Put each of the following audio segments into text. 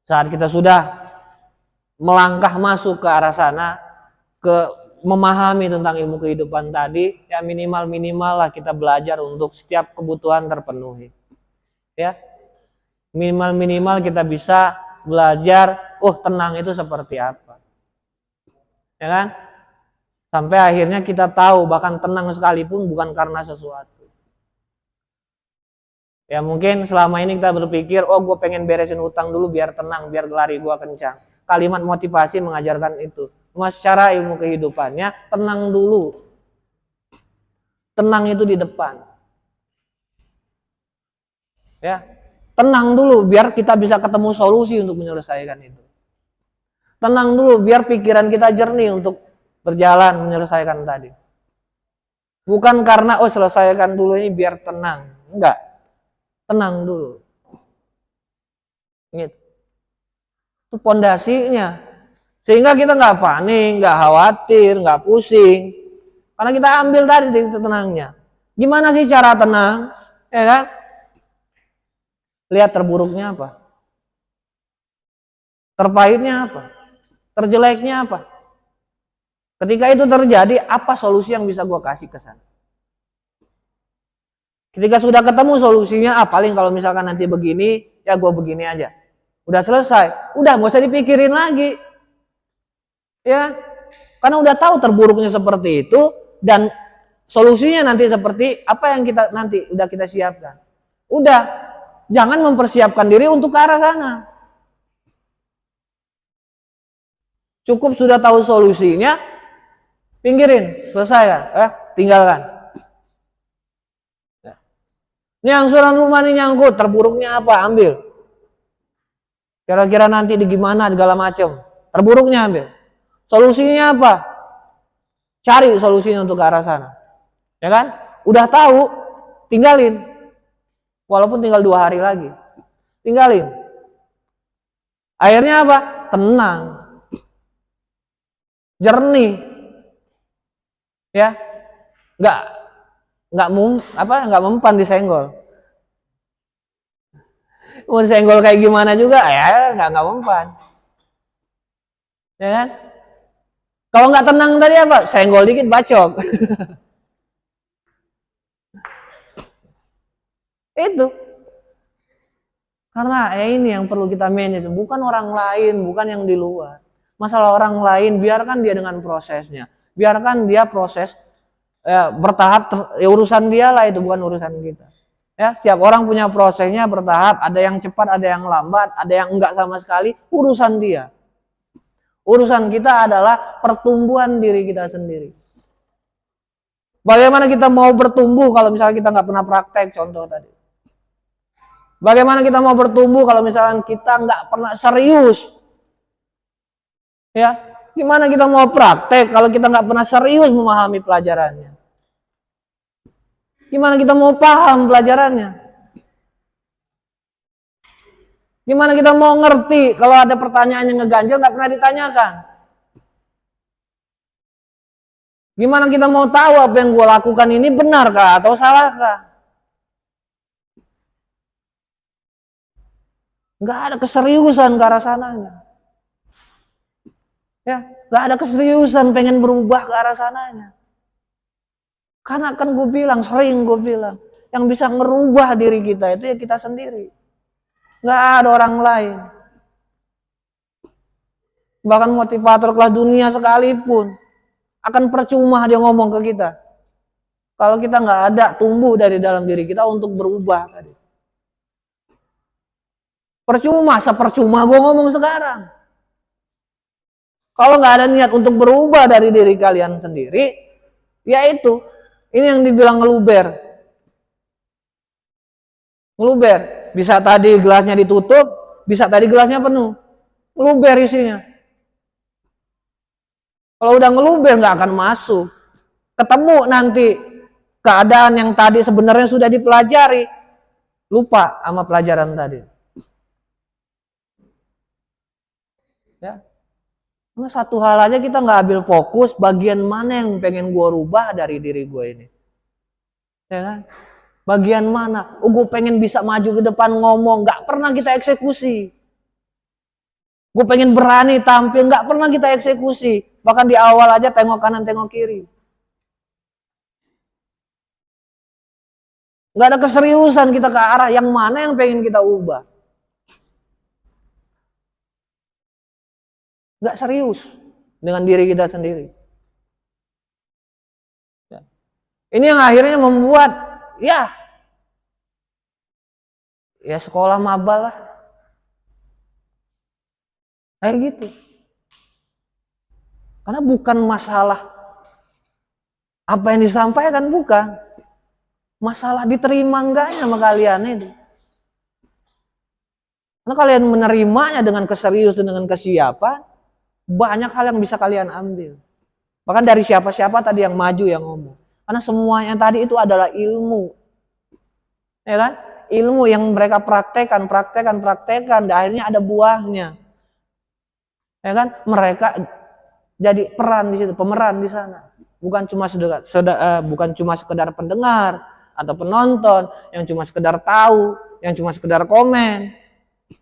Saat kita sudah melangkah masuk ke arah sana, ke memahami tentang ilmu kehidupan tadi, ya minimal lah kita belajar untuk setiap kebutuhan terpenuhi. Ya, minimal kita bisa belajar, tenang itu seperti apa, ya kan? Sampai akhirnya kita tahu bahkan tenang sekalipun bukan karena sesuatu. Ya mungkin selama ini kita berpikir, gue pengen beresin utang dulu biar tenang, biar lari gue kencang. Kalimat motivasi mengajarkan itu. Cuma secara ilmu kehidupannya, tenang dulu. Tenang itu di depan. Ya, tenang dulu biar kita bisa ketemu solusi untuk menyelesaikan itu. Tenang dulu biar pikiran kita jernih untuk berjalan menyelesaikan tadi. Bukan karena selesaikan dulu ini biar tenang. Enggak. Tenang dulu. Gitu. Itu pondasinya. Sehingga kita nggak panik, nggak khawatir, nggak pusing. Karena kita ambil dari titik tenangnya. Gimana sih cara tenang? Ya kan? Lihat terburuknya apa? Terpahitnya apa? Terjeleknya apa? Ketika itu terjadi, apa solusi yang bisa gue kasih ke sana? Ketika sudah ketemu solusinya, paling kalau misalkan nanti begini, ya gue begini aja. Udah selesai, udah nggak usah dipikirin lagi. Ya, karena udah tahu terburuknya seperti itu, dan solusinya nanti seperti apa yang kita nanti udah kita siapkan. Udah, jangan mempersiapkan diri untuk ke arah sana. Cukup sudah tahu solusinya, pinggirin, selesai ya, tinggalkan. Ini angsuran rumah ini nyangkut, terburuknya apa? Ambil. Kira-kira nanti di gimana, segala macam. Terburuknya ambil. Solusinya apa? Cari solusinya untuk ke arah sana. Ya kan? Udah tahu, tinggalin. Walaupun tinggal 2 hari lagi. Tinggalin. Akhirnya apa? Tenang. Jernih. Ya. Nggak mempan disenggol. Mau disenggol kayak gimana juga, ya nggak mempan. Ya kan? Kalau nggak tenang tadi apa? Senggol dikit bacok. Itu. Karena ini yang perlu kita manage, bukan orang lain, bukan yang di luar. Masalah orang lain, biarkan dia dengan prosesnya. Biarkan dia proses bertahap, urusan dia lah itu, bukan urusan kita. Ya, setiap orang punya prosesnya bertahap, ada yang cepat, ada yang lambat, ada yang enggak sama sekali, urusan dia. Urusan kita adalah pertumbuhan diri kita sendiri. Bagaimana kita mau bertumbuh kalau misalnya kita nggak pernah praktek, contoh tadi. Bagaimana kita mau bertumbuh kalau misalnya kita nggak pernah serius? Ya, gimana kita mau praktek kalau kita nggak pernah serius memahami pelajarannya? Gimana kita mau paham pelajarannya? Gimana kita mau ngerti kalau ada pertanyaan yang ngeganjel nggak pernah ditanyakan? Gimana kita mau tahu apa yang gue lakukan ini benarkah atau salahkah? Nggak ada keseriusan ke arah sananya. Ya, nggak ada keseriusan pengen berubah ke arah sananya. Karena kan sering gue bilang, yang bisa ngerubah diri kita itu ya kita sendiri. Nggak ada orang lain. Bahkan motivator kelas dunia sekalipun akan percuma dia ngomong ke kita. Kalau kita nggak ada tumbuh dari dalam diri kita untuk berubah tadi. Sepercuma gue ngomong sekarang. Kalau nggak ada niat untuk berubah dari diri kalian sendiri, ya itu. Ini yang dibilang ngeluber. Ngeluber. Bisa tadi gelasnya ditutup, bisa tadi gelasnya penuh. Ngeluber isinya. Kalau udah ngeluber nggak akan masuk. Ketemu nanti keadaan yang tadi sebenarnya sudah dipelajari. Lupa sama pelajaran tadi. Ya. Nah, satu hal aja kita nggak ambil fokus, bagian mana yang pengen gue rubah dari diri gue ini. Ya kan? Bagian mana? Gue pengen bisa maju ke depan ngomong, nggak pernah kita eksekusi. Gue pengen berani tampil, nggak pernah kita eksekusi. Bahkan di awal aja tengok kanan, tengok kiri. Nggak ada keseriusan kita ke arah yang mana yang pengen kita ubah. Nggak serius dengan diri kita sendiri. Ini yang akhirnya membuat ya sekolah maba lah. Kayak gitu. Karena bukan masalah apa yang disampaikan, bukan. Masalah diterima enggaknya sama kalian itu. Karena kalian menerimanya dengan keseriusan, dengan kesiapan, banyak hal yang bisa kalian ambil. Bahkan dari siapa-siapa tadi yang maju yang ngomong. Karena semua yang tadi itu adalah ilmu. Ya kan? Ilmu yang mereka praktekkan, dan akhirnya ada buahnya. Ya kan? Mereka jadi peran di situ, pemeran di sana. Bukan cuma sekedar pendengar atau penonton yang cuma sekedar tahu, yang cuma sekedar komen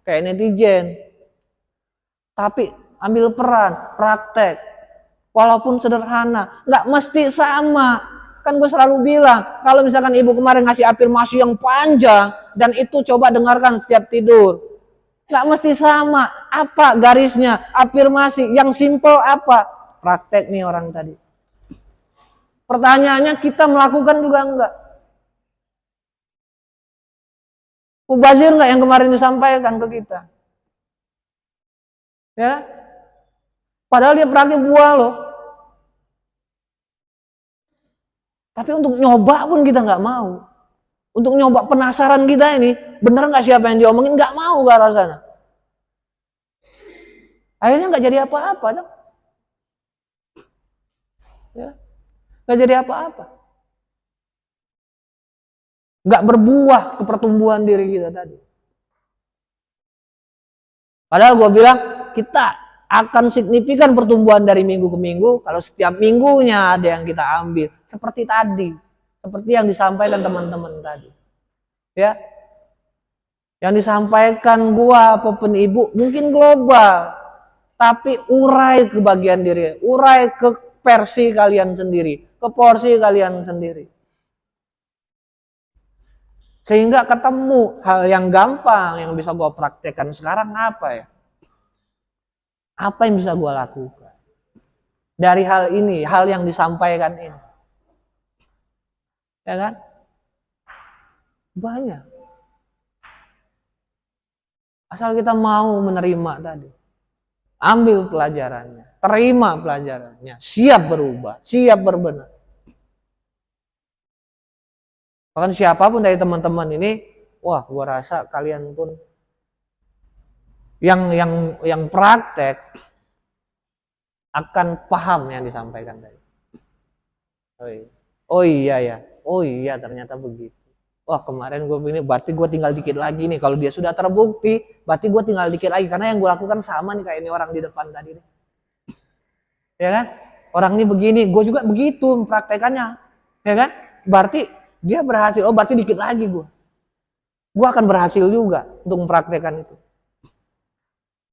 kayak netizen. Tapi ambil peran, praktek. Walaupun sederhana, nggak mesti sama. Kan gue selalu bilang, kalau misalkan ibu kemarin ngasih afirmasi yang panjang, dan itu coba dengarkan setiap tidur. Nggak mesti sama. Apa garisnya? Afirmasi yang simple apa? Praktek nih orang tadi. Pertanyaannya kita melakukan juga enggak? Mubazir enggak yang kemarin disampaikan ke kita? Ya, padahal dia praktek buah loh. Tapi untuk nyoba pun kita nggak mau. Untuk nyoba penasaran kita ini, bener nggak siapa yang diomongin, nggak mau ke arah sana. Akhirnya nggak jadi apa-apa dong. Ya, nggak jadi apa-apa. Nggak berbuah ke pertumbuhan diri kita tadi. Padahal gue bilang kita akan signifikan pertumbuhan dari minggu ke minggu kalau setiap minggunya ada yang kita ambil seperti tadi, seperti yang disampaikan teman-teman tadi. Ya. Yang disampaikan gua apapun ibu mungkin global, tapi urai ke bagian diri, urai ke versi kalian sendiri, ke porsi kalian sendiri. Sehingga ketemu hal yang gampang yang bisa gua praktekkan sekarang apa ya? Apa yang bisa gue lakukan dari hal ini, hal yang disampaikan ini? Ya kan? Banyak. Asal kita mau menerima tadi. Ambil pelajarannya, terima pelajarannya, siap berubah, siap berbenah. Bahkan siapapun dari teman-teman ini, wah, gue rasa kalian pun yang praktek akan paham yang disampaikan tadi. Oh iya ya, oh iya ternyata begitu. Wah kemarin gue begini, berarti gue tinggal dikit lagi nih. Kalau dia sudah terbukti, berarti gue tinggal dikit lagi. Karena yang gue lakukan sama nih kayak ini orang di depan tadi nih. Ya kan? Orang ini begini, gue juga begitu mempraktekannya. Ya kan? Berarti dia berhasil, oh berarti dikit lagi gue. Gue akan berhasil juga untuk mempraktekkan itu.